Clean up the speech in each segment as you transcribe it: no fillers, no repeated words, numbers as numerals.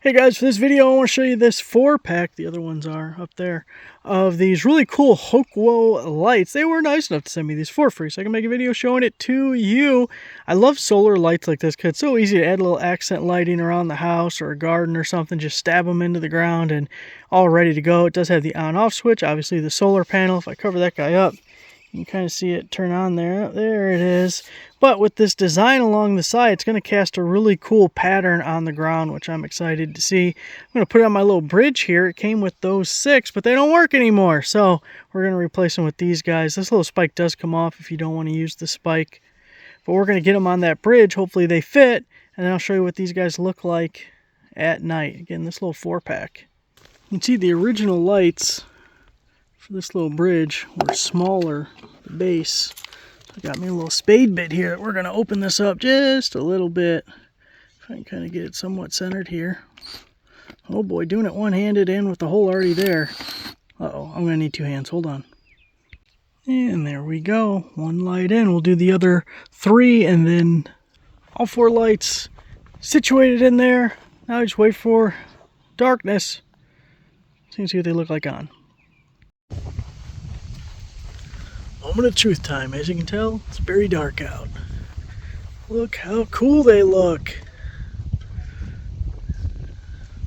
Hey guys, for this video I want to show you this 4-pack, the other ones are up there, of these really cool Hokwo lights. They were nice enough to send me these for free, so I can make a video showing it to you. I love solar lights like this because it's so easy to add a little accent lighting around the house or a garden or something. Just stab them into the ground and all ready to go. It does have the on-off switch, obviously the solar panel. If I cover that guy up, you can kind of see it turn on there. There it is. But with this design along the side, it's going to cast a really cool pattern on the ground, which I'm excited to see. I'm going to put it on my little bridge here. It came with those 6, but they don't work anymore. So we're going to replace them with these guys. This little spike does come off if you don't want to use the spike. But we're going to get them on that bridge. Hopefully they fit. And then I'll show you what these guys look like at night. Again, this little 4-pack. You can see the original lights for this little bridge were smaller, the base. I got me a little spade bit here. We're going to open this up just a little bit. If I can kind of get it somewhat centered here. Oh boy, doing it one-handed and with the hole already there. Uh-oh, I'm going to need 2 hands. Hold on. And there we go. 1 light in. We'll do the other 3 and then all 4 lights situated in there. Now I just wait for darkness. So you can see what they look like on. Moment of truth time. As you can tell, it's very dark out. Look how cool they look.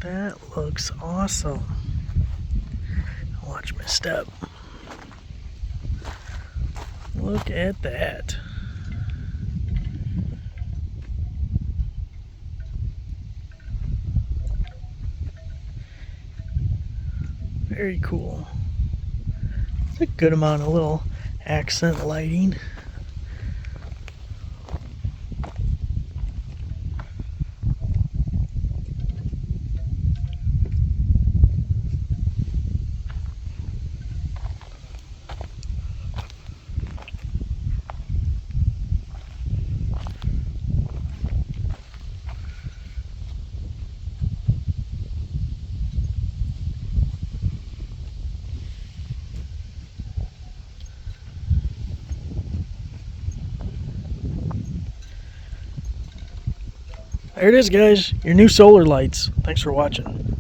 That looks awesome. Watch my step. Look at that. Very cool. It's a good amount of little accent lighting. There it is, guys. Your new solar lights. Thanks for watching.